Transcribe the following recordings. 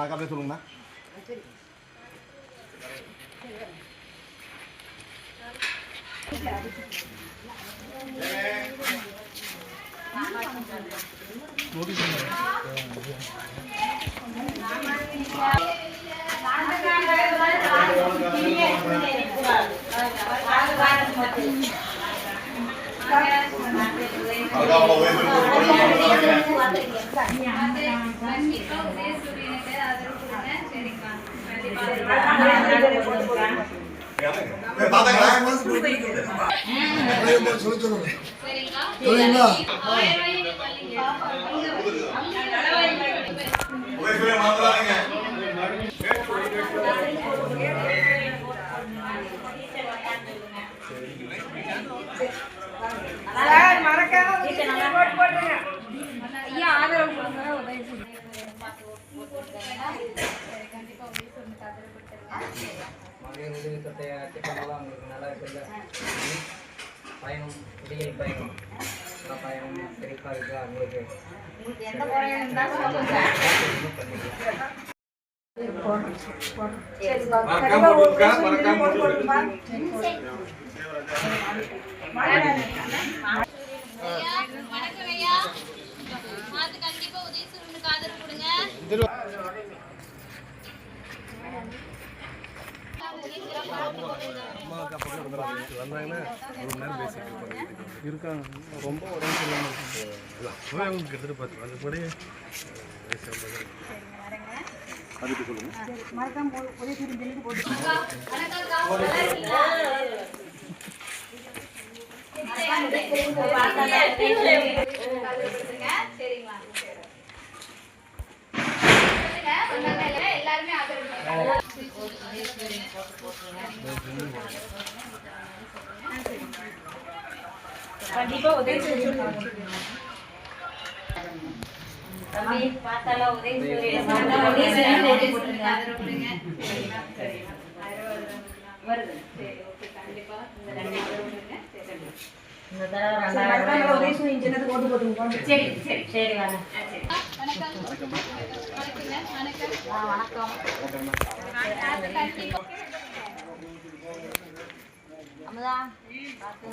நான் அப்படியே சொல்லுங்கண்ணா. பயணம் விடியல் பயணம் பயணம் சிறப்பாக இருக்கு. அவங்களுக்கு எந்த குறையும் இருந்தாலும் கண்டிப்பா உதயசூரனுக்கு ஆதரவு கொடுங்க. இருக்காங்க ரொம்ப உடம்பு சரியில்லாம அவங்களுக்கு எடுத்துட்டு பார்த்து அதுபடி அதுக்கு சொல்லுங்க. எல்லாருமே கண்டிப்பா உதயசூரியன் தம்பி பார்த்தால உதயசூரியன் வருது. சரி ஓகே கண்டிப்பா இந்த தடவை உதயசூரியன் சின்னது ஓட்டு போட்டுங்க. சரி சரி சரி வாங்க. வணக்கம் வணக்கம் வணக்கம் அமுதா பார்த்து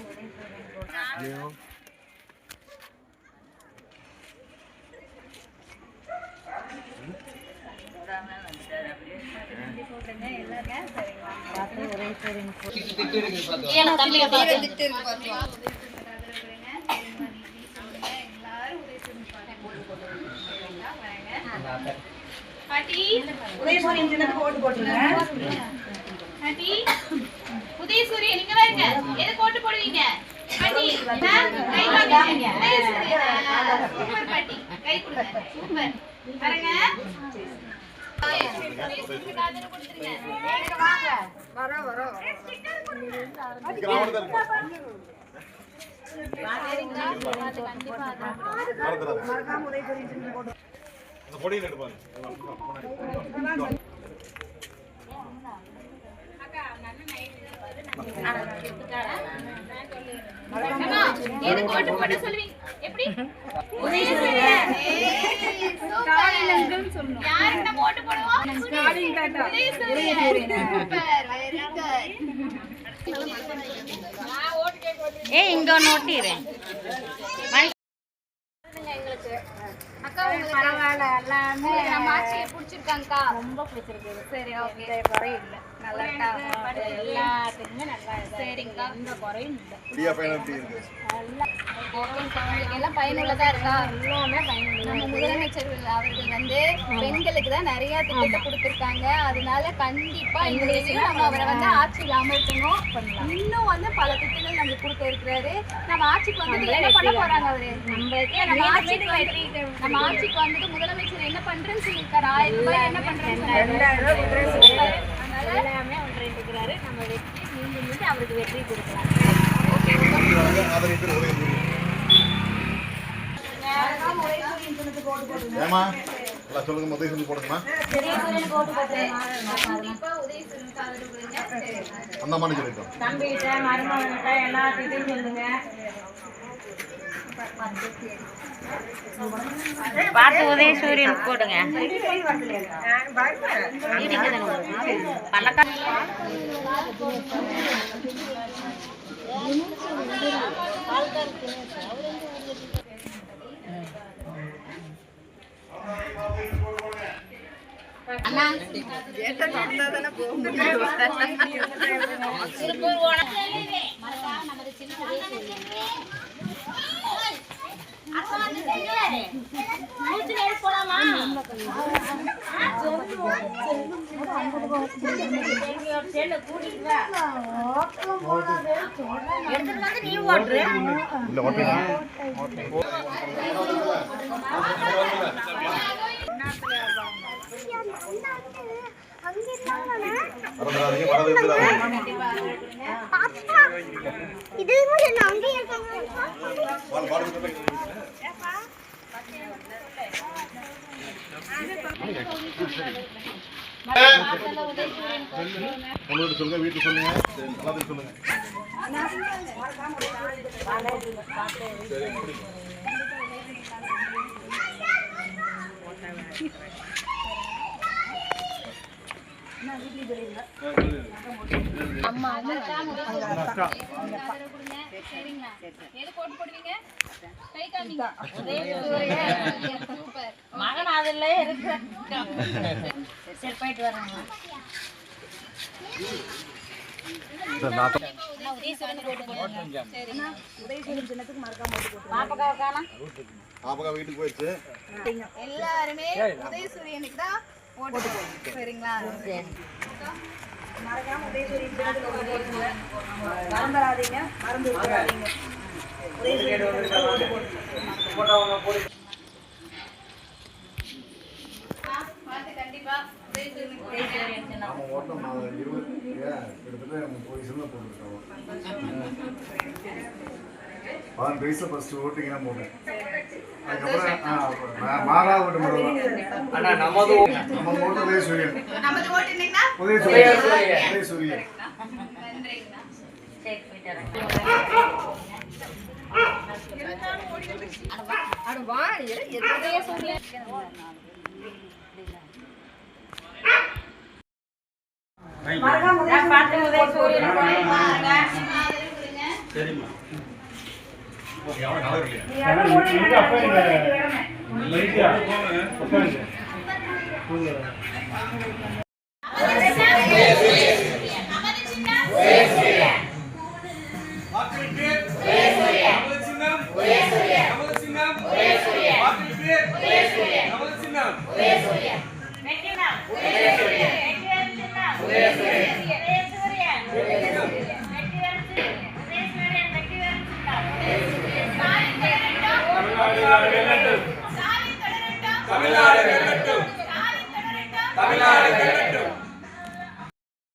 உதயசூரியன் போட்டு உதயசூரியன் சின்னத்துக்கு ஓட்டு போட்டுருங்க. உதயசூரியன் நீங்க வாங்க. எதுக்கு ஓட்டு போடுவீங்க? பாட்டி கை வாங்க. சூப்பர் பாட்டி கை கொடுங்க. சூப்பர் பாருங்க. உதயசூரியனுக்கு ஆதரவு கொடுத்துருங்க. வாங்க வர வர எதுக்கு ஓட்டு போட சொல்லுவீங்க? எப்படி உதயசூரியன் யாருக்கு நம்ம ஓட்டு போடுவோம்? உதயசூரியன். Super very good. ஏய் இங்க நோட்டிறேன். எங்களுக்கு அக்கா உங்களுக்கு பரவாயில்ல எல்லாமே நம்ம ஆட்சியை பிடிச்சிருக்காங்கக்கா. ரொம்ப பிடிச்சிருக்கு. சரி ஓகே குறையும் இல்லை. நல்லா எல்லாத்துக்குமே நல்லா சரிங்கக்கா. எந்த குறையும் இல்லை. உங்களுக்கு எல்லாம் பயனுள்ளதா இருக்கா? எல்லாமே பயனுள்ள. நம்ம முதலமைச்சர் அவர்கள் வந்து பெண்களுக்கு தான் நிறைய திட்டத்தை கொடுத்துருக்காங்க. அதனால கண்டிப்பா இந்த நம்ம அவரை வந்து ஆட்சியில் அமர்த்தணும். இன்னும் வந்து பல திட்டங்கள் நம்மளுக்கு கொடுக்க இருக்கிறாரு. நம்ம ஆட்சிக்கு வந்து என்ன பண்ண போறாங்க அவரு? நம்ம ஆட்சிக்கு வந்துட்டு முதலமைச்சர் என்ன பண்றேன்னு சொல்லியிருக்காரு. 1000 ரூபாய் என்ன பண்றேன்னு எல்லாமே ஒன்றிருக்கிறாரு. நம்ம வெற்றி மீண்டும் அவருக்கு வெற்றி கொடுக்கலாம். ஏமா சொல்லுங்க. உதயசூரியன் போடுங்கம்மா. அந்த மாதிரி சொல்லிட்டோம். தம்பிகிட்ட மருமகன்கிட்ட எல்லாத்தையும் சொல்லுங்க. பார்த்து உதய சூரியன் போடுங்க. பல்லக்கா அண்ணா நீ ஓட்டுற சொல்லுங்க, வீட்டுல சொல்லுங்க, எல்லாத்தையும் சொல்லுங்க. அம்மா சரிங்களா? எது போட்டு போடுவீங்க? கை காமிங்க. சூப்பர். மகன் அதுல இருக்கு. சரி போயிட்டு வரேன். பாப்பா வீட்டுக்கு போயிடுச்சு. எல்லாருமே உதயசூரியனுக்கு தான் ஓட்டு போடுங்க. சரிங்களா? மறக்காம உதயசூரியன் தினத்துக்கு ஓட்டு போடுங்க. மறந்துடாதீங்க, மறந்து விடாதீங்க. உதயசூரியன் தினத்துக்கு ஓட்டு போடுங்க. பார்த்து கண்டிப்பா உதயசூரியனுக்கு நம்ம ஓட்டம் 20 கிட்டத்தட்ட நம்ம பொசிஷன்ல போட்டுருக்கோம். 10 வயசுல ஃபர்ஸ்ட் ஓட்டிங்கன்னா போட்டேன். அதுக்கப்புறம் மாறா ஓட்டு மட்டும் அண்ணா நமது நம்ம ஓட்டு உதயசூரியன். நமது ஓட்டு என்னன்னா உதயசூரியன். உதயசூரியன். நன்றிங்கண்ணா. சரி போயிட்டு வரேன். மறக்காம பார்த்து உதய சூரியன் சரிம்மா. யாரும் ஓடி தமிழ்நாடு வெல்லட்டும்.